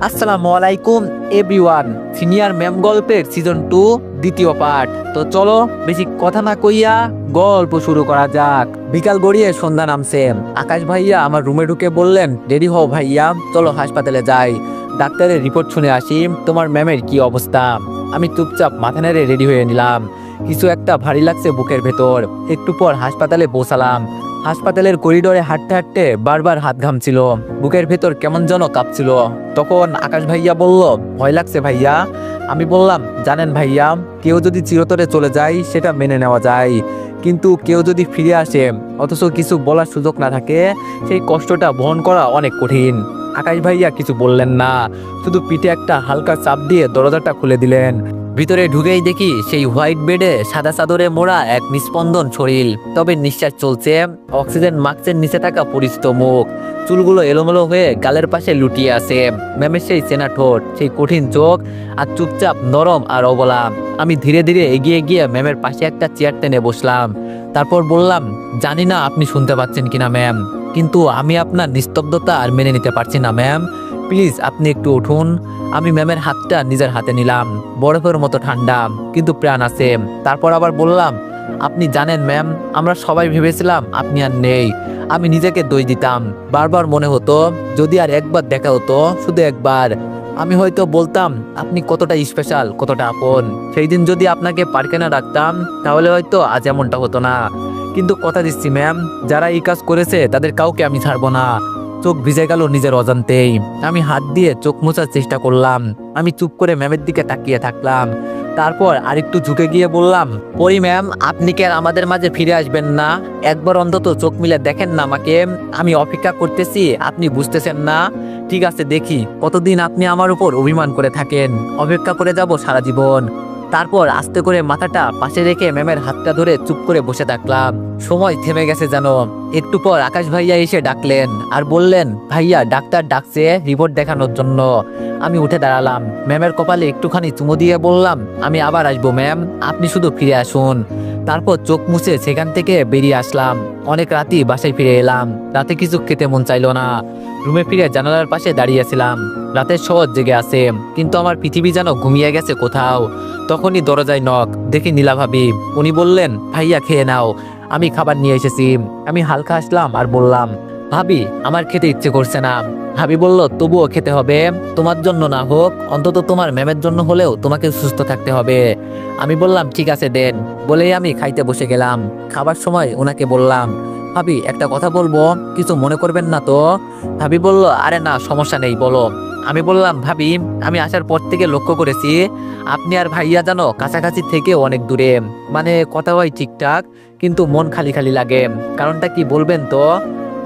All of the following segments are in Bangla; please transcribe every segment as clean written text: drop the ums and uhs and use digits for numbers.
আসসালামু আলাইকুম এভরিওয়ান। সিনিয়র ম্যাম গল্পের সিজন 2 দ্বিতীয় পার্ট। তো চলো বেশি কথা না কইয়া গল্প শুরু করা যাক। বিকাল গড়িয়ে সন্ধ্যা নামছে। আকাশ ভাইয়া আমার রুমে ঢুকে বললেন, রেডি হও ভাইয়া, চলো হাসপাতালে যাই, ডাক্তারের রিপোর্ট শুনে আসি, তোমার ম্যামের কি অবস্থা। আমি চুপচাপ মাথা নেড়ে রেডি হয়ে নিলাম। কিছু একটা ভারী লাগছে বুকের ভেতর। একটু পর হাসপাতালে পৌঁছালাম। হাসপাতালের করিডোরে হাঁটতে হাঁটতে বারবার হাত ঘামছিল, বুকের ভেতর কেমন যেন কাঁপছিল। তখন আকাশ ভাইয়া বলল, ভয় লাগছে ভাইয়া। আমি বললাম, জানেন ভাইয়া, কেউ যদি চিরতরে চলে যায় সেটা মেনে নেওয়া যায়, কিন্তু কেউ যদি ফিরে আসে অথচ কিছু বলার সুযোগ না থাকে, সেই কষ্টটা বহন করা অনেক কঠিন। আকাশ ভাইয়া কিছু বললেন না, শুধু পিঠে একটা হালকা চাপ দিয়ে দরজাটা খুলে দিলেন। ভিতরে ঢুকেই দেখি সেই হোয়াইট বেডে সাদা চাদরে মোড়া এক নিস্পন্দন শরীর, তবে নিঃশ্বাস চলছে। অক্সিজেন মাস্কের নিচে থাকা পরিচিত মুখ, চুলগুলো এলোমেলো হয়ে গালের পাশে লুটিয়ে আছে। ম্যামের সেই চেনা ঠোঁট, সেই কঠিন চোখ, আর চুপচাপ নরম আর অবলা। আমি ধীরে ধীরে এগিয়ে গিয়ে ম্যামের পাশে একটা চেয়ার টেনে বসলাম। তারপর বললাম, জানি না আপনি শুনতে পাচ্ছেন কিনা ম্যাম, কিন্তু আমি আপনার নিস্তব্ধতা আর মেনে নিতে পারছি না ম্যাম। প্লিজ আপনি একটু উঠুন। আমি ম্যামের হাতটা নিজের হাতে নিলাম, বরফের মতো ঠান্ডা, কিন্তু প্রাণ আছে। তারপর আবার বললাম, আপনি জানেন ম্যাম, আমরা সবাই ভেবেছিলাম আপনি আর নেই। আমি নিজেকে দোষ দিতাম। বারবার মনে হতো যদি আর একবার দেখা হতো, শুধু একবার, আমি হয়তো বলতাম আপনি কতটা স্পেশাল, কতটা আপন। সেই দিন যদি আপনাকে পার্কে না রাখতাম, তাহলে হয়তো আজ এমনটা হতো না। কিন্তু কথা দিচ্ছি ম্যাম, যারা এই কাজ করেছে তাদের কাউকে আমি ছাড়বো না। চোখ ভিজে গেল নিজের অজান্তেই। আমি হাত দিয়ে চোখ মোছার চেষ্টা করলাম। আমি চুপ করে ম্যামের দিকে তাকিয়ে থাকলাম। তারপর আরেকটু ঝুঁকে গিয়ে বললাম, পরি ম্যাম, আপনি কি আর আমাদের মাঝে ফিরে আসবেন না? একবার অন্তত চোখ মিলে দেখেন না আমাকে। আমি অপেক্ষা করতেছি, আপনি বুঝতেছেন না? ঠিক আছে, দেখি কতদিন আপনি আমার উপর অভিমান করে থাকেন। অপেক্ষা করে যাব সারা জীবন। তারপর আস্তে করে মাথাটা পাশে রেখে ম্যামের হাতটা ধরে চুপ করে বসে থাকলাম। সময় থেমে গেছে যেন। একটু পর আকাশ ভাইয়া এসে ডাকলেন আর বললেন, ভাইয়া ডাক্তার ডাকছে রিপোর্ট দেখানোর জন্য। আমি উঠে দাঁড়ালাম, ম্যামের কপালে একটুখানি চুমু দিয়ে বললাম, আমি আবার আসবো ম্যাম, আপনি শুধু ফিরে আসুন। তারপর চোখ মুছে সেখান থেকে বেরিয়ে আসলাম। অনেক রাতেই বাসায় ফিরে এলাম। রাতে কিছু খেতে মন চাইলো না। রুমে ফিরে জানালার পাশে দাঁড়িয়েছিলাম। রাতের শহর জেগে আছে, কিন্তু আমার পৃথিবী যেন ঘুমিয়ে গেছে কোথাও। তখনই দরজায় নক, দেখি নীলা ভাবি। উনি বললেন, ভাইয়া খেয়ে নাও, আমি খাবার নিয়ে এসেছি। আমি হালকা হাসলাম আর বললাম, ভাবি আমার খেতে ইচ্ছে করছে না। ভাবি বলল, তবুও খেতে হবে, তোমার জন্য না হোক, অন্তত তোমার ম্যামের জন্য হলেও তোমাকে সুস্থ থাকতে হবে। আমি বললাম, ঠিক আছে দেন, বলেই আমি খাইতে বসে গেলাম। খাবার সময় ওনাকে বললাম, ভাবি একটা কথা বলবো, কিছু মনে করবেন না তো? ভাবি বলল, আরে না, সমস্যা নেই, বলো। আমি বললাম, ভাবি আমি আসার পর থেকে লক্ষ্য করেছি আপনি আর ভাইয়া যেন কাছাকাছি থেকে অনেক দূরে। মানে কথা হয় ঠিকঠাক, কিন্তু মন খালি খালি লাগে। কারণটা কি বলবেন তো?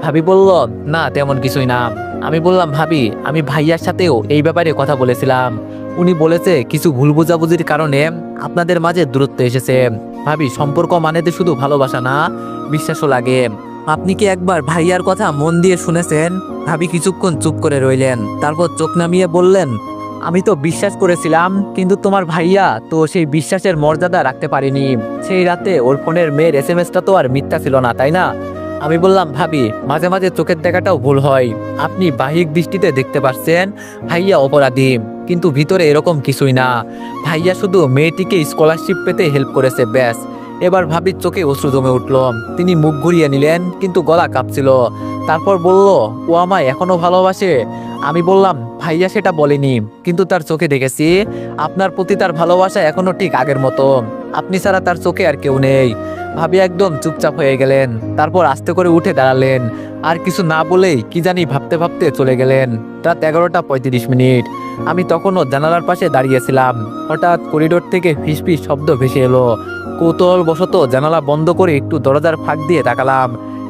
ভাবি বলল, না তেমন কিছুই না। আমি বললাম, ভাবি আমি ভাইয়ার সাথেও এই ব্যাপারে কথা বলেছিলাম। উনি বলেছে কিছু ভুল বোঝাবুঝির কারণে আপনাদের মাঝে দূরত্ব এসেছে। ভাবি সম্পর্ক মানে তো শুধু ভালোবাসা না, বিশ্বাসও লাগে। আপনি কি একবার ভাইয়ার কথা মন দিয়ে শুনেছেন? ভাবি কিছুক্ষণ চুপ করে রইলেন, তারপর চোখ নামিয়ে বললেন, আমি তো বিশ্বাস করেছিলাম, কিন্তু তোমার ভাইয়া তো সেই বিশ্বাসের মর্যাদা রাখতে পারেনি। সেই রাতে ওর ফোনের মেয়ের এসএমএসটা তো আর মিথ্যা ছিল না, তাই না? আমি বললাম, ভাবি মাঝে মাঝে চোখের দেখাটাও ভুল হয়। আপনি বাহ্যিক দৃষ্টিতে দেখতে পাচ্ছেন ভাইয়া অপরাধী, কিন্তু ভিতরে এরকম কিছুই না। ভাইয়া শুধু মেয়েটিকে স্কলারশিপ পেতে হেল্প করেছে, ব্যাস। এবার ভাবির চোখে অশ্রু জমে উঠল। তিনি মুখ ঘুরিয়ে নিলেন, কিন্তু গলা কাঁপছিল। তারপর বলল, ও আমায় এখনো ভালোবাসে? আমি বললাম, ভাইয়া সেটা বলেনি, কিন্তু তার চোখে দেখেছি আপনার প্রতি তার ভালোবাসা এখনো ঠিক আগের মতো। আপনি ছাড়া তার চোখে আর কেউ নেই। ভাবি একদম চুপচাপ হয়ে গেলেন। তারপর আস্তে করে উঠে দাঁড়ালেন, আর কিছু না বলেই কি জানি ভাবতে ভাবতে চলে গেলেন। রাত 11টা 35 মিনিট। আমি তখনও জানালার পাশে দাঁড়িয়েছিলাম। হঠাৎ করিডোর থেকে ফিসফিস শব্দ ভেসে এলো। কৌতূহল বশত জানালা বন্ধ করে একটু দরজার ফাঁক দিয়ে তাকালাম।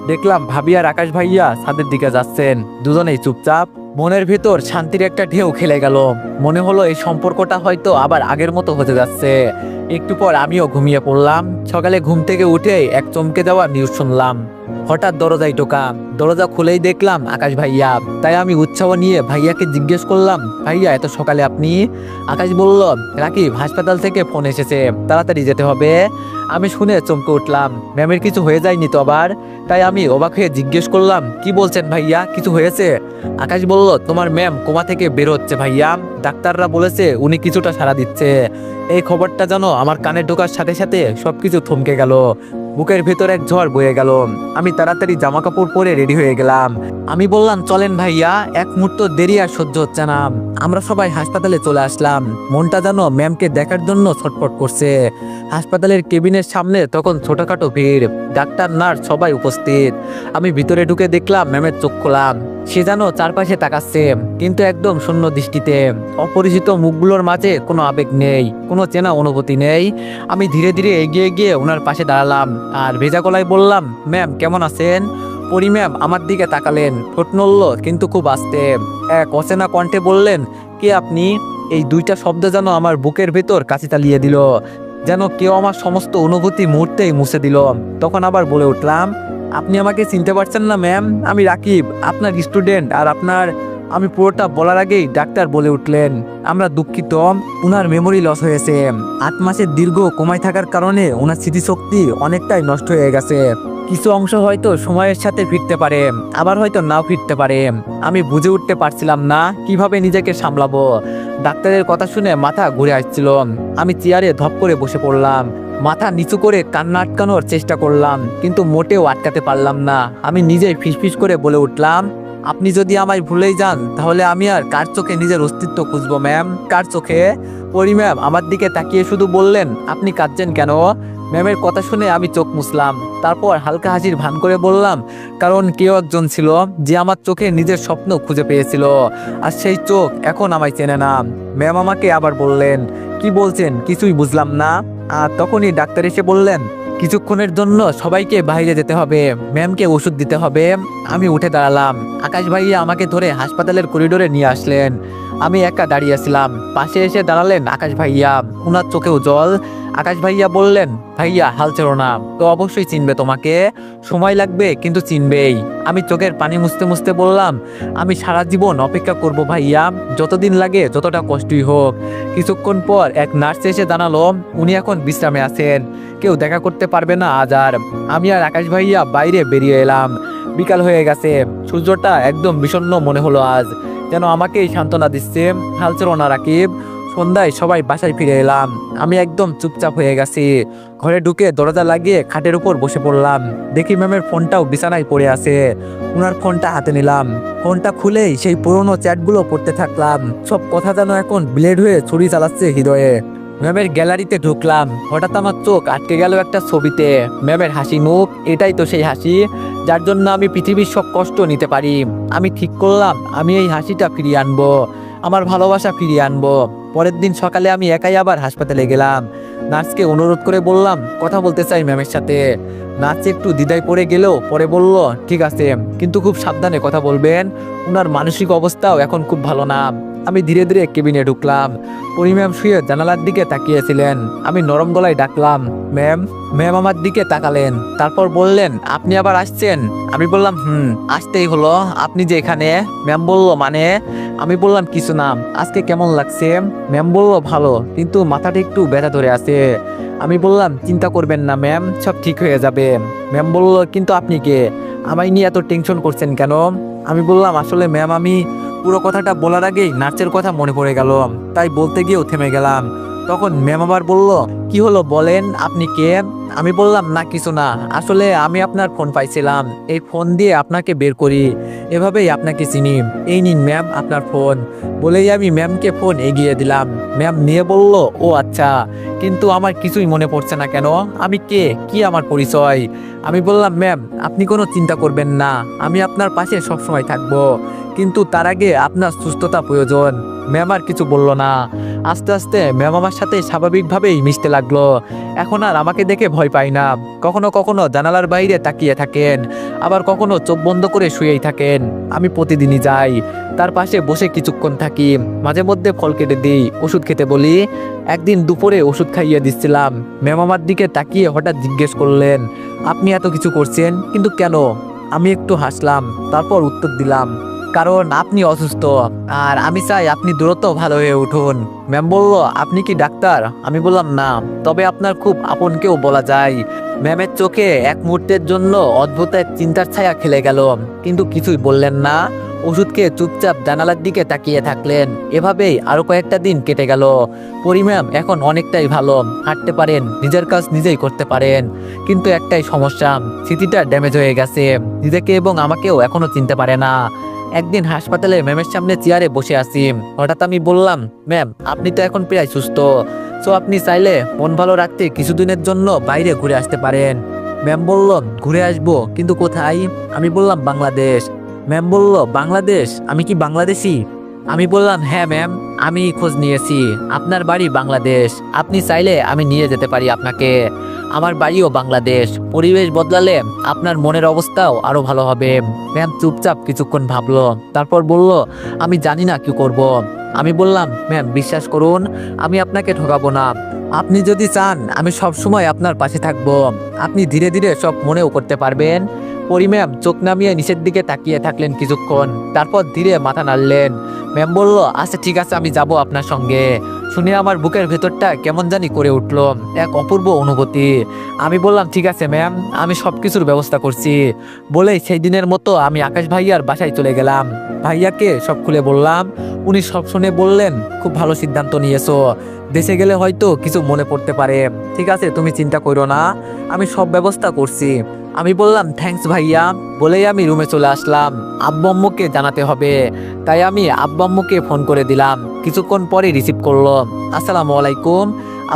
দেখলাম ভাবি আর আকাশ ভাইয়া ছাদের দিকে যাচ্ছেন, দুজনেই চুপচাপ। মনের ভিতর শান্তির একটা ঢেউ খেলে গেল। মনে হলো এই সম্পর্কটা হয়তো আবার আগের মতো হতে যাচ্ছে। একটু পর আমিও ঘুমিয়ে পড়লাম। সকালে ঘুম থেকে উঠে এক চমকে যাওয়া নিউজ শুনলাম। হঠাৎ দরজায় টোকা। দরজা খুলেই দেখলাম আকাশ ভাইয়া। তাই আমি উৎসাহ নিয়ে ভাইয়াকে জিজ্ঞেস করলাম, ভাইয়া এত সকালে আপনি? আকাশ বলল, রাকিব হাসপাতাল থেকে ফোন এসেছে, তাড়াতাড়ি যেতে হবে। আমি শুনে চমকে উঠলাম, ম্যামের কিছু হয়ে যায়নি তো আবার? তাই আমি অবাক হয়ে জিজ্ঞেস করলাম, কি বলছেন ভাইয়া, কিছু হয়েছে? আকাশ বলল, তোমার ম্যাম কোমা থেকে বের হচ্ছে ভাইয়া, ডাক্তাররা বলেছে উনি কিছুটা সাড়া দিচ্ছে। এই খবরটা জানো আমার কানে ঢোকার সাথে সাথে সবকিছু থমকে গেল, বুকের ভেতর এক ঝড় বয়ে গেল। আমি তাড়াতাড়ি জামা কাপড় পরে রেডি হয়ে গেলাম। আমি বললাম, চলেন ভাইয়া, এক মুহূর্ত দেরি আর সহ্য হচ্ছে না। আমরা সবাই হাসপাতালে চলে আসলাম। মনটা যেন ম্যামকে দেখার জন্য ছটফট করছে। হাসপাতালের কেবিনের সামনে তখন ছোটখাটো ভিড়, ডাক্তার নার্স সবাই উপস্থিত। আমি ভিতরে ঢুকে দেখলাম ম্যামের চোখ খোলাম। সে যেন চারপাশে তাকাচ্ছে, কিন্তু একদম শূন্য দৃষ্টিতে। অপরিচিত মুখগুলোর মাঝে কোনো আবেগ নেই, কোনো চেনা অনুভূতি নেই। আমি ধীরে ধীরে এগিয়ে গিয়ে ওনার পাশে দাঁড়ালাম আর ভেজা গলায় বললাম, ম্যাম কেমন আছেন? পরি ম্যাম আমার দিকে তাকালেন, ঠোঁট নড়ল কিন্তু খুব আস্তে। এক অচেনা কণ্ঠে বললেন, কে আপনি? এই দুইটা শব্দ যেন আমার বুকের ভেতর কাছে তালিয়ে দিল, যেন কেউ আমার সমস্ত অনুভূতি মুহূর্তেই মুছে দিল। তখন আবার বলে উঠলাম, আপনি আমাকে চিনতে পারছেন না ম্যাম? আমি রাকিব, আপনার স্টুডেন্ট। আর আপনার... আমি পুরোটা বলার আগেই ডাক্তার বলে উঠলেন, আমরা দুঃখিত, উনার মেমোরি লস হয়েছে। 8 মাসের দীর্ঘ কোমায় থাকার কারণে ওনার স্মৃতিশক্তি অনেকটাই নষ্ট হয়ে গেছে। কিছু অংশ হয়তো সময়ের সাথে ফিরতে পারে, আবার হয়তো নাও ফিরতে পারে। আমি বুঝে উঠতে পারছিলাম না কিভাবে নিজেকে সামলাবো। ডাক্তারের কথা শুনে মাথা ঘুরে আসছিল। আমি চেয়ারে ধপ করে বসে পড়লাম, মাথা নিচু করে কান্না আটকানোর চেষ্টা করলাম, কিন্তু মোটেও আটকাতে পারলাম না। আমি নিজেই ফিসফিস করে বলে উঠলাম, আপনি যদি আমায় ভুলেই যান তাহলে আমি আর কার চোখে নিজের অস্তিত্ব খুঁজবো ম্যাম? কার চোখে? পরি ম্যাম আমার দিকে তাকিয়ে শুধু বললেন, আপনি কাঁদছেন কেন? ম্যামের কথা শুনে আমি চোখ মুছলাম, তারপর হালকা হাসির ভান করে বললাম, কারণ কেউ একজন ছিল যে আমার চোখে নিজের স্বপ্ন খুঁজে পেয়েছিল, আর সেই চোখ এখন আমায় চেনে না। ম্যাম আমাকে আবার বললেন, কি বলছেন? কিছুই বুঝলাম না। আর তখনই ডাক্তার এসে বললেন, কিছুক্ষণের জন্য সবাইকে বাইরে যেতে হবে, ম্যামকে ওষুধ দিতে হবে। আমি উঠে দাঁড়ালাম। আকাশ ভাইয়া আমাকে ধরে হাসপাতালের করিডোরে নিয়ে আসলেন। আমি একা দাঁড়িয়েছিলাম, পাশে এসে দাঁড়ালেন আকাশ ভাইয়া, ওনার চোখেও জল। আকাশ ভাইয়া বললেন, ভাইয়া হাল ছেড়ো না, তো অবশ্যই চিনবে তোমাকে, সময় লাগবে কিন্তু চিনবেই। আমি চোখের পানি মুছতে মুছতে বললাম, আমি সারা জীবন অপেক্ষা করব ভাইয়া, যতদিন লাগে, যতটা কষ্টই হোক। কিছুক্ষণ পর এক নার্স এসে জানালো, উনি এখন বিশ্রামে আছেন, কেউ দেখা করতে পারবে না আজ আর। আমি আর আকাশ ভাইয়া বাইরে বেরিয়ে এলাম। বিকাল হয়ে গেছে, সূর্যটা একদম বিষণ্ণ মনে হলো আজ, যেন আমাকেই সান্ত্বনা দিচ্ছে, হাল ছেড়ো না রাকিব। সন্ধ্যায় সবাই বাসায় ফিরে এলাম। আমি একদম চুপচাপ হয়ে গেছি। ঘরে ঢুকে দরজা লাগিয়ে খাটের উপর বসে পড়লাম। দেখি ম্যামের ফোনটাও বিছানায় পড়ে আছে। ওনার ফোনটা হাতে নিলাম। ফোনটা খুলেই সেই পুরনো চ্যাটগুলো পড়তে থাকলাম। সব কথা যেন এখন ব্লেড হয়ে ছুরি চালাচ্ছে হৃদয়ে। ম্যামের গ্যালারিতে ঢুকলাম, হঠাৎ আমার চোখ আটকে গেল একটা ছবিতে। ম্যামের হাসি মুখ, এটাই তো সেই হাসি যার জন্য আমি পৃথিবীর সব কষ্ট নিতে পারি। আমি ঠিক করলাম, আমি এই হাসিটা ফিরিয়ে আনবো, আমার ভালোবাসা ফিরিয়ে আনবো। পরের দিন সকালে আমি একাই আবার হাসপাতালে গেলাম। নার্সকে অনুরোধ করে বললাম, কথা বলতে চাই ম্যামের সাথে। নার্স একটু দ্বিধায় পড়ে গেলেও পরে বলল, ঠিক আছে, কিন্তু খুব সাবধানে কথা বলবেন, ওনার মানসিক অবস্থাও এখন খুব ভালো না। আমি ধীরে ধীরে কেবিনে ঢুকলাম। পরি ম্যাম শুয়ে জানালার দিকে তাকিয়েছিলেন। আমি নরম গলায় ডাকলাম, ম্যাম। ম্যাম আমার দিকে তাকালেন, তারপর বললেন, আপনি আবার আসছেন? আমি বললাম, আসতেই হলো, আপনি যে এখানে। ম্যাম বলল, মানে? আমি বললাম, কিছু না, আজকে কেমন লাগছে? ম্যাম বলল, ভালো, কিন্তু মাথাটা একটু ব্যথা ধরে আছে। আমি বললাম, চিন্তা করবেন না ম্যাম, সব ঠিক হয়ে যাবে। ম্যাম বলল, কিন্তু আপনি কে? আমায় নিয়ে এত টেনশন করছেন কেন? আমি বললাম, আসলে ম্যাম, আমি... পুরো কথাটা বলার আগেই নার্সের কথা মনে পড়ে গেল, তাই বলতে গিয়েও থেমে গেলাম। তখন ম্যাম আবার বলল, কি হলো বলেন, আপনি কে? আমি বললাম, না কিছু না, আসলে আমি আপনার ফোন পাইছিলাম, এই ফোন দিয়ে আপনাকে বের করি, এভাবেই আপনাকে চিনি। এই নিন ম্যাম আপনার ফোন। বলেই আমি ম্যামকে ফোন এগিয়ে দিলাম। ম্যাম নিয়ে বলল, ও আচ্ছা, কিন্তু আমার কিছুই মনে পড়ছে না কেন, আমি কে, কি আমার পরিচয়? আমি বললাম, ম্যাম আপনি কোনো চিন্তা করবেন না, আমি আপনার পাশে সবসময় থাকবো, কিন্তু তার আগে আপনার সুস্থতা প্রয়োজন। ম্যাম আর কিছু বলল না। আস্তে আস্তে ম্যাম আমার সাথে স্বাভাবিকভাবেই মিশতে লাগলো। এখন আর আমাকে দেখে ভয় পাই না। কখনো কখনো জানালার বাইরে তাকিয়ে থাকেন, আবার কখনো চোখ বন্ধ করে শুয়েই থাকেন। আমি প্রতিদিনই যাই, তার পাশে বসে কিছুক্ষণ থাকি, মাঝে মধ্যে ফল কেটে দিই, ওষুধ খেতে বলি। একদিন দুপুরে ওষুধ খাইয়ে দিচ্ছিলাম, ম্যাম আমার দিকে তাকিয়ে হঠাৎ জিজ্ঞেস করলেন, আপনি এত কিছু করছেন কিন্তু কেন? আমি একটু হাসলাম, তারপর উত্তর দিলাম, কারণ আপনি অসুস্থ, আর আমি চাই আপনি দ্রুত ভালো হয়ে উঠুন। ম্যাম বলল, আপনি কি ডাক্তার? আমি বললাম, না, তবে আপনার খুব আপন কেউ বলা যায়। ম্যামের চোখে এক মুহূর্তের জন্য অদ্ভুত এক চিন্তার ছায়া খেলে গেল, কিন্তু কিছুই বললেন না। ওষুধ খেয়ে চুপচাপ জানালার দিকে তাকিয়ে থাকলেন। এভাবেই আরো কয়েকটা দিন কেটে গেল। পরি ম্যাম এখন অনেকটাই ভালো, হাঁটতে পারেন, নিজের কাজ নিজেই করতে পারেন। কিন্তু একটাই সমস্যা, স্মৃতিটা ড্যামেজ হয়ে গেছে। নিজেকে এবং আমাকেও এখনো চিনতে পারে না। একদিন হাসপাতালে ম্যামের সামনে চেয়ারে বসে আছি, হঠাৎ আমি বললাম, ম্যাম আপনি তো এখন প্রায় সুস্থ, সো আপনি চাইলে মন ভালো রাখতে কিছুদিনের জন্য বাইরে ঘুরে আসতে পারেন। ম্যাম বলল, ঘুরে আসবো, কিন্তু কোথায়? আমি বললাম, বাংলাদেশ। ম্যাম বলল, বাংলাদেশ? আমি কি বাংলাদেশি? আমি বললাম, হ্যাঁ ম্যাম, আমি খোঁজ নিয়েছি, আপনার বাড়ি বাংলাদেশ। আপনি চাইলে আমি নিয়ে যেতে পারি আপনাকে। আমার বাড়িও বাংলাদেশ। পরিবেশ বদলালে আপনার মনের অবস্থাও আরো ভালো হবে। ম্যাম চুপচাপ কিছুক্ষণ ভাবলো, তারপর বলল, আমি জানি না কি করব। আমি বললাম, ম্যাম বিশ্বাস করুন, আমি আপনাকে ঠকাবো না। আপনি যদি চান আমি সব সময় আপনার পাশে থাকবো। আপনি ধীরে ধীরে সব মনেও করতে পারবেন। পরি ম্যাম চোখ নামিয়ে নিচের দিকে তাকিয়ে থাকলেন কিছুক্ষণ, তারপর ধীরে মাথা নাড়লেন। ম্যাম বলল, আচ্ছা ঠিক আছে, আমি যাব আপনার সঙ্গে। শুনে আমার বুকের ভেতরটা কেমন জানি করে উঠল, এক অপূর্ব অনুভূতি। আমি বললাম, ঠিক আছে ম্যাম, আমি সব কিছুর ব্যবস্থা করছি। বলেই সেই দিনের মতো আমি আকাশ ভাইয়ার বাসায় চলে গেলাম। ভাইয়াকে সব খুলে বললাম। উনি সব শুনে বললেন, খুব ভালো সিদ্ধান্ত নিয়েছো, দেশে গেলে হয়তো কিছু মনে পড়তে পারে। ঠিক আছে, তুমি চিন্তা করো না, আমি সব ব্যবস্থা করছি। আমি বললাম, থ্যাঙ্কস ভাইয়া। বলেই আমি রুমে চলে আসলাম। আব্বু আম্মুকে জানাতে হবে, তাই আমি আব্বু আম্মুকে ফোন করে দিলাম। কিছুক্ষণ পরে রিসিভ করলো। আসসালামু আলাইকুম।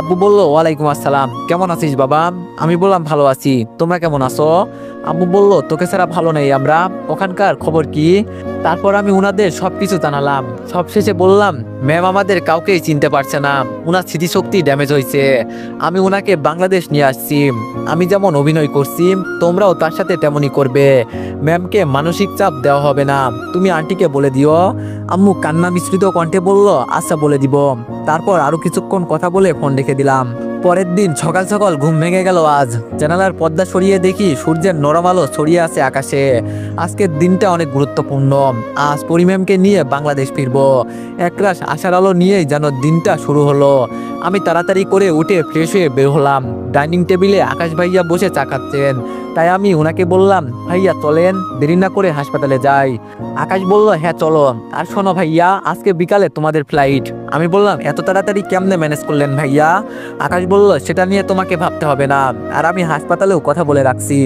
আব্বু বলল, ওয়ালাইকুম আসসালাম, কেমন আছিস বাবা? আমি বললাম, ভালো আছি, তোমরা কেমন আছো? আব্বু বলল, তোকে ছাড়া ভালো নেই আমরা, ওখানকার খবর কি? তারপর আমি উনাদের সবকিছু জানালাম। সবশেষে বললাম, ম্যাম আমাদের কাউকেই চিনতে পারছে না, উনার স্মৃতিশক্তি ড্যামেজ হয়েছে। আমি উনাকে বাংলাদেশ নিয়ে আসছি। আমি যেমন অভিনয় করছি, তোমরাও তার সাথে তেমনই করবে। ম্যামকে মানসিক চাপ দেওয়া হবে না, তুমি আন্টিকে বলে দিও। আম্মু কান্না মিশ্রিত কণ্ঠে বলল, আচ্ছা বলে দিব। তারপর আরো কিছুক্ষণ কথা বলে ফোন রেখে দিলাম। পরের দিন সকাল সকাল ঘুম ভেঙে গেল আজ। জানালার পর্দা সরিয়ে দেখি সূর্যের নরম আলো ছড়িয়ে আছে আকাশে। আজকের দিনটা অনেক গুরুত্বপূর্ণ। আজ পরি ম্যামকে নিয়ে বাংলাদেশ ফিরবো। একরাশ আশার আলো নিয়েই যেন দিনটা শুরু হলো। আমি তাড়াতাড়ি করে উঠে ফ্রেশ হয়ে বের হলাম। ডাইনিং টেবিলে আকাশ ভাইয়া বসে চা খাচ্ছেন, তাই আমি ওনাকে বললাম, ভাইয়া চলেন, দেরি না করে হাসপাতালে যাই। আকাশ বলল, হ্যাঁ চলো। আর শোনো ভাইয়া, আজকে বিকালে তোমাদের ফ্লাইট। আমি বললাম, এত তাড়াতাড়ি কেমনে ম্যানেজ করলেন ভাইয়া? আকাশ বলল, সেটা নিয়ে তোমাকে ভাবতে হবে না, আর আমি হাসপাতালেও কথা বলে রাখছি।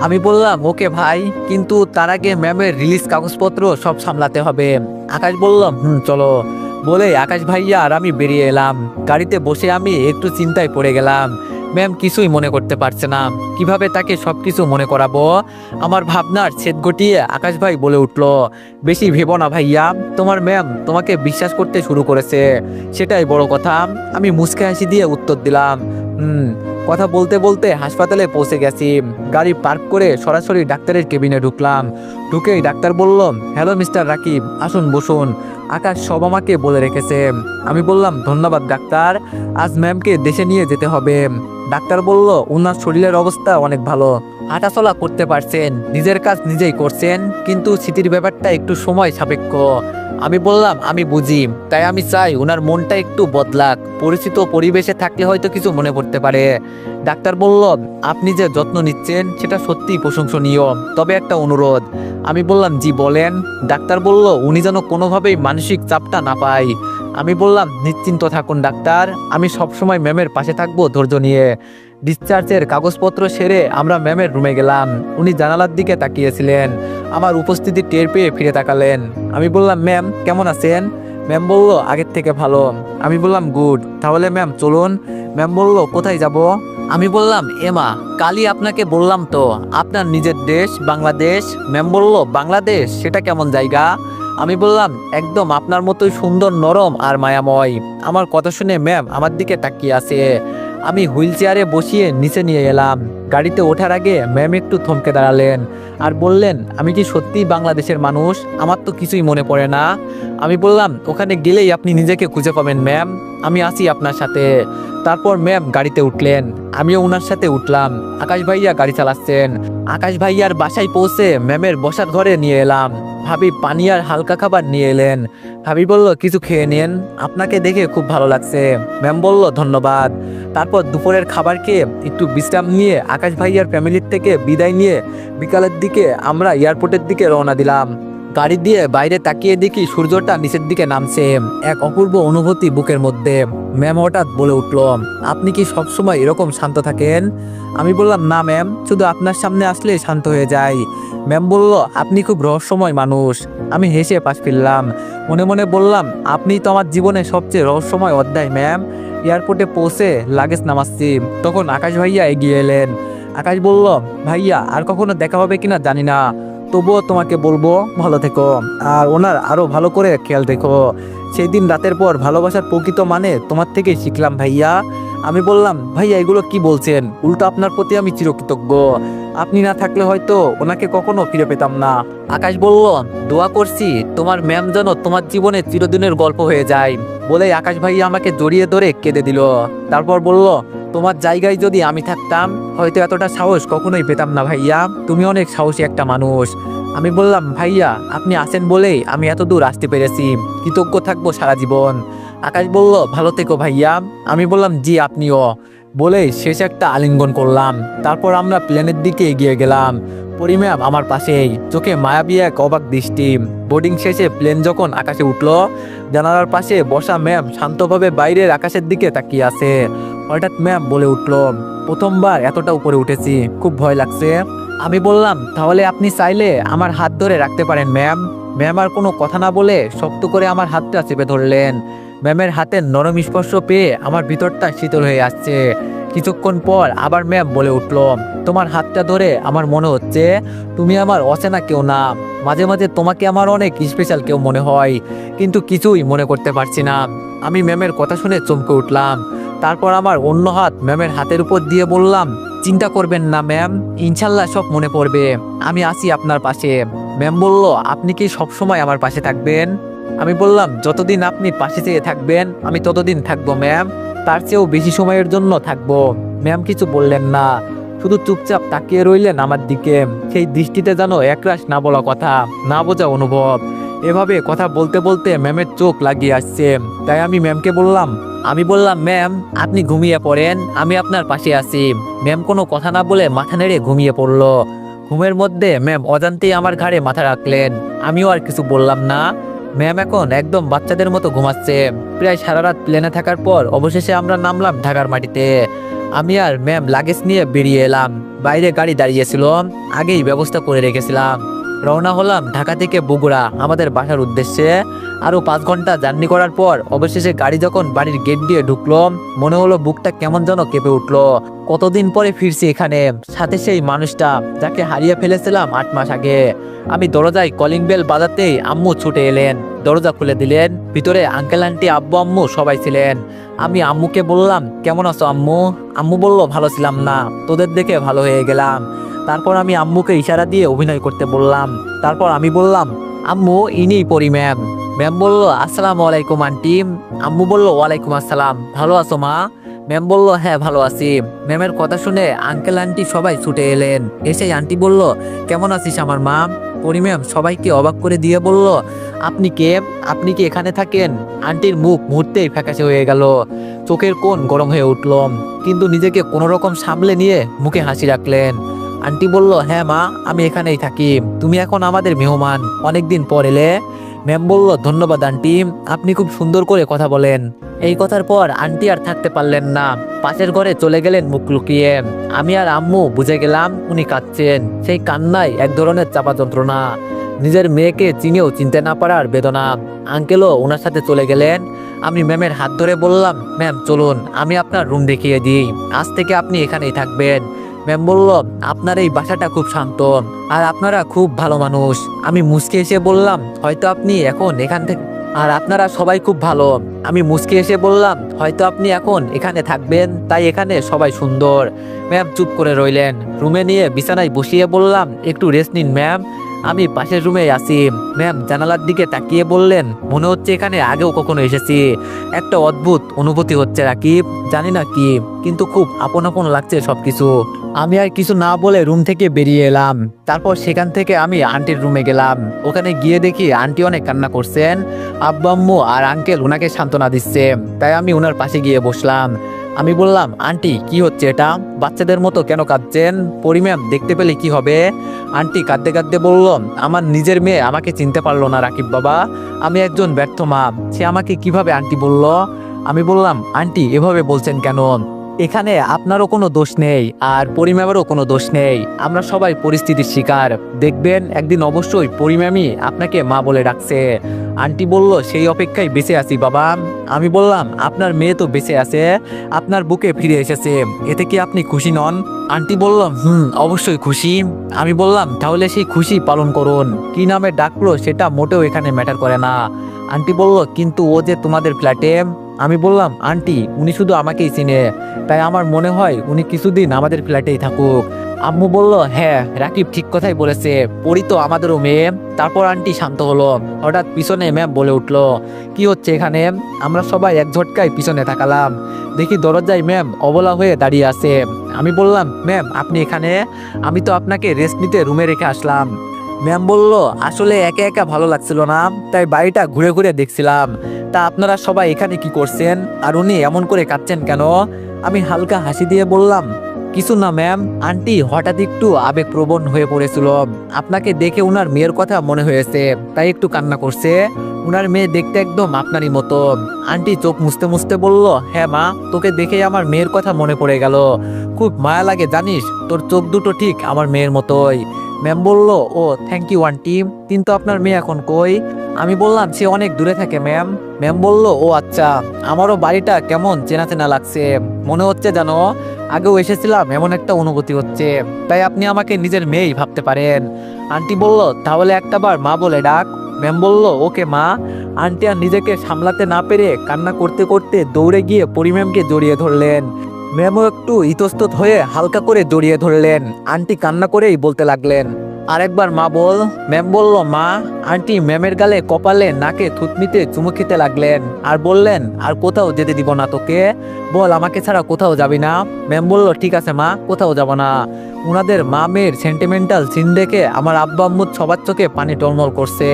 আমি বললাম, ওকে ভাই, কিন্তু তার আগে ম্যামের রিলিজ কাগজপত্র সব সামলাতে হবে। আকাশ বলল, চলো। বলে আকাশ ভাইয়া আর আমি বেরিয়ে এলাম। গাড়িতে বসে আমি একটু চিন্তায় পড়ে গেলাম। ম্যাম কিছুই মনে করতে পারছে না, কিভাবে তাকে সবকিছু মনে করাবো? আমার ভাবনার ছেদ ঘটিয়ে আকাশ ভাই বলে উঠল, বেশি ভেবো না ভাইয়া, তোমার ম্যাম তোমাকে বিশ্বাস করতে শুরু করেছে, সেটাই বড় কথা। আমি মুচকে হাসি দিয়ে উত্তর দিলাম, কথা বলতে বলতে হাসপাতালে পৌঁছে গেছি। গাড়ি পার্ক করে সরাসরি ডাক্তারের কেবিনে ঢুকলাম। ঢুকেই ডাক্তার বলল, হ্যালো মিস্টার রাকিব, আসুন বসুন, আকাশ সব আমাকে বলে রেখেছে। আমি বললাম, ধন্যবাদ ডাক্তার, আজ ম্যামকে দেশে নিয়ে যেতে হবে। ডাক্তার বলল, ওনার শরীরের অবস্থা অনেক ভালো, হাঁটাচলা করতে পারছেন, নিজের কাজ নিজেই করছেন, কিন্তু স্মৃতির ব্যাপারটা একটু সময় সাপেক্ষ। আমি বললাম, আমি বুঝি, তাই আমি চাই ওনার মনটা একটু বদলাক, পরিচিত পরিবেশে থাকলে হয়তো কিছু মনে পড়তে পারে। ডাক্তার বলল, আপনি যে যত্ন নিচ্ছেন সেটা সত্যিই প্রশংসনীয়, তবে একটা অনুরোধ। আমি বললাম, জি বলেন। ডাক্তার বলল, উনি যেন কোনোভাবেই মানসিক চাপটা না পায়। আমি বললাম, নিশ্চিন্ত থাকুন ডাক্তার, আমি সবসময় ম্যামের পাশে থাকবো ধৈর্য নিয়ে। ডিসচার্জের কাগজপত্র সেরে আমরা ম্যামের রুমে গেলাম। উনি জানালার দিকে তাকিয়েছিলেন, আমার উপস্থিতি টের পেয়ে ফিরে তাকালেন। আমি বললাম, ম্যাম কেমন আছেন? ম্যাম বলল, আগের থেকে ভালো। আমি বললাম, গুড, তাহলে ম্যাম চলুন। ম্যাম বলল, কোথায় যাব? আমি বললাম, এমা কালই আপনাকে বললাম তো, আপনার নিজের দেশ বাংলাদেশ। ম্যাম বলল, বাংলাদেশ সেটা কেমন জায়গা? আমি বললাম, একদম আপনার মতোই সুন্দর, নরম আর মায়াময়। আমার কথা শুনে ম্যাম আমার দিকে তাকিয়ে আছে। আমি হুইল চেয়ারে বসিয়ে নিচে নিয়ে এলাম। গাড়িতে ওঠার আগে ম্যাম একটু থমকে দাঁড়ালেন আর বললেন, আমি কি সত্যিই বাংলাদেশের মানুষ? আমার তো কিছুই মনে পড়ে না। আমি বললাম, ওখানে গেলেই আপনি নিজেকে খুঁজে পাবেন ম্যাম, আমি আছি আপনার সাথে। তারপর ম্যাম গাড়িতে উঠলেন, আমিও ওনার সাথে উঠলাম। আকাশ ভাইয়া গাড়ি চালাচ্ছেন। আকাশ ভাইয়ার বাসায় পৌঁছে ম্যামের বসার ঘরে নিয়ে এলাম। ভাবি পানি আর হালকা খাবার নিয়ে এলেন। ভাবি বলল, কিছু খেয়ে নিন, আপনাকে দেখে খুব ভালো লাগছে। ম্যাম বলল, ধন্যবাদ। তারপর দুপুরের খাবার খেয়ে একটু বিশ্রাম নিয়ে আকাশ ভাইয়ার ফ্যামিলির থেকে বিদায় নিয়ে বিকালের দিকে আমরা এয়ারপোর্টের দিকে রওনা দিলাম। গাড়ি দিয়ে বাইরে তাকিয়ে দেখি সূর্যটা নিচের দিকে নামছে। এক অপূর্ব অনুভূতি বুকের মধ্যে। ম্যাম হঠাৎ বলে উঠল, আপনি কি সবসময় এরকম শান্ত থাকেন? আমি বললাম, না ম্যাম, শুধু আপনার সামনে আসলে শান্ত হয়ে যায়। ম্যাম বলল, আপনি খুব রহস্যময় মানুষ। আমি হেসে পাশ ফিরলাম, মনে মনে বললাম, আপনি তো আমার জীবনে সবচেয়ে রহস্যময় অধ্যায় ম্যাম। এয়ারপোর্টে পৌঁছে লাগেজ নামাচ্ছি, তখন আকাশ ভাইয়া এগিয়ে এলেন। আকাশ বলল, ভাইয়া আর কখনো দেখা হবে কিনা জানি না, তবুও তোমাকে বলবো ভালো থেকো, আর ওনার আরো ভালো করে খেয়াল রেখো। সেই দিন রাতের পর ভালোবাসার প্রকৃত মানে তোমার থেকেই শিখলাম ভাইয়া। আমি বললাম, ভাইয়া এগুলো কি বলছেন? উল্টো আপনার প্রতি আমি চিরকৃতজ্ঞ। আপনি না থাকলে হয়তো ওনাকে কখনো ফিরে পেতাম না। আকাশ বলল, দোয়া করছি তোমার ম্যাম যেন তোমার জীবনে চিরদিনের গল্প হয়ে যায়। বলেই আকাশ ভাইয়া আমাকে জড়িয়ে ধরে কেঁদে দিল। তারপর বলল, তোমার জায়গায় যদি আমি থাকতাম হয়তো এতটা সাহস কখনোই পেতাম না ভাইয়া। তুমি অনেক সাহসী একটা মানুষ। আমি বললাম, ভাইয়া আপনি আছেন বলেই আমি এত দূর আসতে পেরেছি, কৃতজ্ঞ থাকবো সারা জীবন। আকাশ বলল, ভালো থেকো ভাইয়া। আমি বললাম, জি আপনিও। বলেই শেষে একটা আলিঙ্গন করলাম। তারপর আমরা প্লেনের দিকে এগিয়ে গেলাম। পরি ম্যাম আমার পাশেই, চোখে মায়াবী এক অবাক দৃষ্টি। বোর্ডিং শেষে প্লেন যখন আকাশে উঠলো, জানালার পাশে বসা ম্যাম শান্তভাবে বাইরের আকাশের দিকে তাকিয়ে আছে। হঠাৎ ম্যাম বলে উঠল, প্রথমবার এতটা উপরে উঠেছি, খুব ভয় লাগছে। আমি বললাম, তাহলে আপনি চাইলে আমার হাত ধরে রাখতে পারেন ম্যাম। ম্যাম আর কোনো কথা না বলে শক্ত করে আমার হাতটা চেপে ধরলেন। ম্যামের হাতের নরম স্পর্শ পেয়ে আমার ভিতরটা শীতল হয়ে আসছে। কিছুক্ষণ পর আবার ম্যাম বলে উঠল, তোমার হাতটা ধরে আমার মনে হচ্ছে তুমি আমার অচেনা কেউ না। মাঝে মাঝে তোমাকে আমার অনেক স্পেশাল কেউ মনে হয়, কিন্তু কিছুই মনে করতে পারছি না। আমি ম্যামের কথা শুনে চমকে উঠলাম। তারপর আমার অন্য হাত ম্যামের হাতের উপর দিয়ে বললাম, চিন্তা করবেন না ম্যাম, ইনশাল্লাহ সব মনে পড়বে। আমি আছি আপনার পাশে। ম্যাম বলল, আপনি কি সবসময় আমার পাশে থাকবেন? আমি বললাম, যতদিন আপনি পাশে চেয়ে থাকবেন আমি ততদিন থাকবো ম্যাম, তার চেয়েও বেশি সময়ের জন্য থাকবো। ম্যাম কিছু বললেন না, শুধু চুপচাপ তাকিয়ে রইলেন আমার দিকে। সেই দৃষ্টিতে যেন একরাশ না বলা কথা, না বোঝা অনুভব। এভাবে কথা বলতে বলতে ম্যামের চোখ লাগিয়ে আসছে। তাই আমি ম্যামকে বললাম, ম্যাম আপনি ঘুমিয়ে পড়েন, আমি আপনার পাশে আছি। ম্যাম কোনো কথা না বলে মাথা নেড়ে ঘুমিয়ে পড়লো। ঘুমের মধ্যে ম্যাম অজান্তেই আমার ঘাড়ে মাথা রাখলেন। আমিও আর কিছু বললাম না। ম্যাম এখন একদম বাচ্চাদের মতো ঘুমাচ্ছে। প্রায় সারা রাত প্লেনে থাকার পর অবশেষে আমরা নামলাম ঢাকার মাটিতে। আমি আর ম্যাম লাগেজ নিয়ে বেরিয়ে এলাম। বাইরে গাড়ি দাঁড়িয়েছিল, আগেই ব্যবস্থা করে রেখেছিলাম। রওনা হলাম ঢাকা থেকে বগুড়া আমাদের বাসার উদ্দেশ্যে। আরো 5 ঘন্টা জার্নি করার পর অবশেষে গাড়ি যখন বাড়ির গেট দিয়ে ঢুকলো, মনে হলো বুকটা কেমন যেন কেঁপে উঠলো। কতদিন পরে ফিরছি এখানে, সাথে সেই মানুষটা যাকে হারিয়ে ফেলেছিলাম 8 মাস আগে। আমি দরজায় কলিং বেল বাজাতেই আম্মু ছুটে এলেন, দরজা খুলে দিলেন। ভিতরে আঙ্কেল আন্টি আব্বু আম্মু সবাই ছিলেন। আমি আম্মুকে বললাম, কেমন আছো আম্মু? আম্মু বলল, ভালো ছিলাম না, তোদের দেখে ভালো হয়ে গেলাম। তারপর আমি আম্মুকে ইশারা দিয়ে অভিনয় করতে বললাম। তারপর আমি বললাম, আম্মু ইনিই পরি ম্যাম। ম্যাম বলল, আসসালামু আলাইকুম আন্টি। আম্মু বলল, ওয়ালাইকুম আসসালাম, ভালো আছো মা? ম্যাম বলল, হ্যাঁ ভালো আছি। ম্যামের কথা শুনে আঙ্কেল আন্টি সবাই ছুটে এলেন। এসে আন্টি বলল, কেমন আছিস আমার মা? পরি ম্যাম সবাইকে অবাক করে দিয়ে বলল, আপনি কে? আপনি কি এখানে থাকেন? আন্টির মুখ মুহূর্তেই ফ্যাকাশে হয়ে গেল, চোখের কোণ গরম হয়ে উঠল, কিন্তু নিজেকে কোনো রকম সামলে নিয়ে মুখে হাসি রাখলেন। আন্টি বলল, হ্যাঁ মা, আমি এখানেই থাকি, তুমি এখন আমাদের মেহমান, অনেকদিন পর এলে। ম্যাম বলল, ধন্যবাদ আন্টি, আপনি খুব সুন্দর করে কথা বলেন। এই কথার পর আন্টি আর থাকতে পারলেন না, পাশের ঘরে চলে গেলেন মুখ লুকিয়ে। আমি আর আম্মু বুঝে গেলাম উনি কাঁদছেন। সেই কান্নায় এক ধরনের চাপা যন্ত্রণা, নিজের মেয়েকে চিনেও চিনতে না পারার বেদনা। আঙ্কেলও ওনার সাথে চলে গেলেন। আমি ম্যামের হাত ধরে বললাম, ম্যাম চলুন, আমি আপনার রুম দেখিয়ে দিই, আজ থেকে আপনি এখানেই থাকবেন। ম্যাম বলল, আপনার এই বাসাটা খুব শান্ত, আর আপনারা খুব ভালো মানুষ। আমি মুচকে এসে বললাম, হয়তো আপনি এখন এখান থেকে, আর আপনারা সবাই খুব ভালো। আমি মুচকে এসে বললাম, হয়তো আপনি এখন এখানে থাকবেন, তাই এখানে সবাই সুন্দর। ম্যাম চুপ করে রইলেন। রুমে নিয়ে বিছানায় বসিয়ে বললাম, একটু রেস্ট নিন ম্যাম, আমি পাশের রুমে আছি। ম্যাম জানালার দিকে তাকিয়ে বললেন, মনে হচ্ছে এখানে আগেও কখনো এসেছি। একটা অদ্ভুত অনুভূতি হচ্ছে রাকিব, জানি না কি, কিন্তু খুব আপন আপন লাগছে সবকিছু। আমি আর কিছু না বলে রুম থেকে বেরিয়ে এলাম। তারপর সেখান থেকে আমি আন্টির রুমে গেলাম। ওখানে গিয়ে দেখি আন্টি অনেক কান্না করছেন। আব্বু আম্মু আর আঙ্কেল ওনাকে সান্ত্বনা দিচ্ছে, তাই আমি ওনার পাশে গিয়ে বসলাম। আমি বললাম, আন্টি কি হচ্ছে এটা, বাচ্চাদের মতো কেন কাঁদছেন? পরি ম্যাম দেখতে পেলে কি হবে? আন্টি কাঁদতে কাঁদতে বলল, আমার নিজের মেয়ে আমাকে চিনতে পারলো না রাকিব বাবা, আমি একজন ব্যর্থ মা, সে আমাকে কিভাবে আন্টি বলল? আমি বললাম, আন্টি এভাবে বলছেন কেন? এখানে আপনারও কোনো দোষ নেই আর পরিম্যামেরও কোনো দোষ নেই, আমরা সবাই পরিস্থিতির শিকার। দেখবেন একদিন অবশ্যই পরিম্যামই আপনাকে মা বলে ডাকছে। আন্টি বলল, সেই অপেক্ষায় বেঁচে আছি বাবা। আমি বললাম, আপনার মেয়ে তো বেঁচে আছে, আপনার বুকে ফিরে এসেছে, এতে কি আপনি খুশি নন? আন্টি বলল, অবশ্যই খুশি। আমি বললাম, তাহলে সেই খুশি পালন করুন, কি নামে ডাকলো সেটা মোটেও এখানে ম্যাটার করে না। আন্টি বলল, কিন্তু ও যে তোমাদের ফ্ল্যাটে। আমি বললাম, আন্টি উনি শুধু আমাকেই চিনে, তাই আমার মনে হয় উনি কিছুদিন আমাদের ফ্ল্যাটেই থাকুক। আম্মু বলল, হ্যাঁ রাকিব ঠিক কথাই বলেছে, পরি তো আমাদেরও মেয়ে। তারপর আন্টি শান্ত হলো। হঠাৎ পিছনে ম্যাম বলে উঠলো, কি হচ্ছে এখানে? আমরা সবাই এক ঝটকায় পিছনে তাকালাম, দেখি দরজায় ম্যাম অবলা হয়ে দাঁড়িয়ে আছে। আমি বললাম, ম্যাম আপনি এখানে? আমি তো আপনাকে রেস্ট নিতে রুমে রেখে আসলাম। ম্যাম বলল, আসলে একা একা ভালো লাগছিল না, তাই বাড়িটা ঘুরে ঘুরে দেখছিলাম। তা আপনারা সবাই এখানে কি করছেন, আর উনি এমন করে কাঁদছেন কেন? আমি হালকা হাসি দিয়ে বললাম, কিছু না ম্যাম, আন্টি হঠাৎ একটু আবেগপ্রবণ হয়ে পড়েছিল, আপনাকে দেখে উনার মেয়ের কথা মনে হয়েছে, তাই একটু কান্না করছে। উনার মেয়ে দেখতে একদম আপনারই মতো। আন্টি চোখ মুছতে মুছতে বলল, হ্যাঁ মা, তোকে দেখে আমার মেয়ের কথা মনে পড়ে গেল, খুব মায়া লাগে জানিস, তোর চোখ দুটো ঠিক আমার মেয়ের মতোই। ম্যাম বলল, ও থ্যাংক ইউ আন্টি, কিন্তু আপনার মেয়ে এখন কই? আমি বললাম, সে অনেক দূরে থাকে ম্যাম। ম্যাম বলল, ও আচ্ছা, আমারও বাড়িটা কেমন চেনা চেনা লাগছে, মনে হচ্ছে জানো আগেও এসেছিলাম, এমন একটা অনুভূতি হচ্ছে, তাই আপনি আমাকে নিজের মেয়েই ভাবতে পারেন। আন্টি বলল, তাহলে একটাবার মা বলে ডাক। ম্যাম বলল, ওকে মা। আন্টি আর নিজেকে সামলাতে না পেরে কান্না করতে করতে দৌড়ে গিয়ে পরি ম্যামকে জড়িয়ে ধরলেন। ম্যামও একটু ইতস্তত হয়ে হালকা করে জড়িয়ে ধরলেন। আন্টি কান্না করেই বলতে লাগলেন, আরেকবার মা বল। ম্যাম বলল, মা। আন্টি ম্যামের গালে, কপালে, নাকে থুতনিতে চুমু খেতে লাগলেন আর বললেন, আর কোথাও যেতে দিব না তোকে, বল আমাকে ছাড়া কোথাও যাবি না? ম্যাম বলল, ঠিক আছে মা, কোথাও যাব না। উনাদের মা মেয়ের সেন্টিমেন্টাল সিন দেখে আমার আব্বা আম্মুর সবার চোখে পানি টলমল করছে।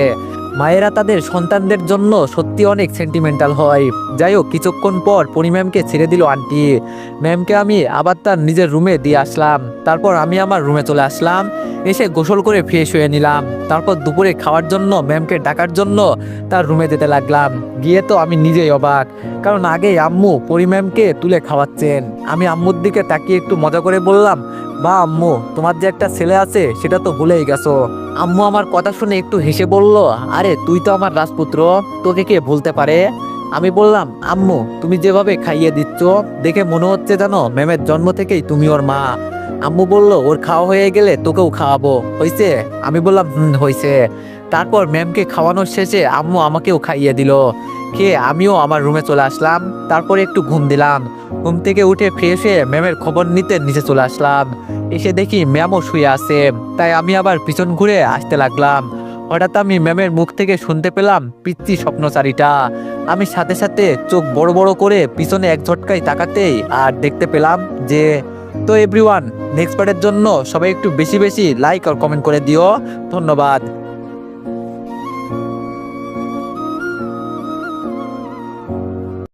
মায়েরা তাদের সন্তানদের জন্য সত্যি অনেক সেন্টিমেন্টাল হয়। যাই হোক, কিছুক্ষণ পর পরি ম্যামকে ছেড়ে দিল আন্টি। ম্যামকে আমি আবার তার নিজের রুমে দিয়ে আসলাম। তারপর আমি আমার রুমে চলে আসলাম, এসে গোসল করে ফ্রেশ হয়ে নিলাম। তারপর দুপুরে খাওয়ার জন্য ম্যামকে ডাকার জন্য তার রুমে যেতে লাগলাম। গিয়ে তো আমি নিজেই অবাক, কারণ আগেই আম্মু পরি ম্যামকে তুলে খাওয়াচ্ছেন। আমি আম্মুর দিকে তাকিয়ে একটু মজা করে বললাম, বা আম্মু, তোমার যে একটা ছেলে আছে সেটা তো ভুলেই গেছো। আম্মু আমার কথা শুনে একটু হেসে বলল, আরে তুই তো আমার রাজপুত্র, তোকে কে ভুলতে পারে? আমি বললাম, আম্মু তুমি যেভাবে খাইয়ে দিচ্ছ দেখে মনে হচ্ছে জানো ম্যামের জন্ম থেকেই তুমি ওর মা। আম্মু বলল, ওর খাওয়া হয়ে গেলে তোকেও খাওয়াবো, হয়েছে? আমি বললাম, হয়েছে। তারপর ম্যামকে খাওয়ানোর শেষে আম্মু আমাকেও খাইয়ে দিল। খেয়ে আমিও আমার রুমে চলে আসলাম। তারপরে একটু ঘুম দিলাম। ঘুম থেকে উঠে ফ্রেশ হয়ে ম্যামের খবর নিতে নিচে চলে আসলাম। এসে দেখি ম্যামও শুয়ে আছে, তাই আমি আবার পিছন ঘুরে আসতে লাগলাম। হঠাৎ আমি ম্যামের মুখ থেকে শুনতে পেলাম পিচ্চি স্বপ্নচারীটা। আমি সাথে সাথে চোখ বড় বড় করে পিছনে এক ঝটকায় তাকাতেই আর দেখতে পেলাম যে, তো এভরিওয়ান, নেক্সট পার্টের জন্য সবাই একটু বেশি বেশি লাইক আর কমেন্ট করে দিও। ধন্যবাদ।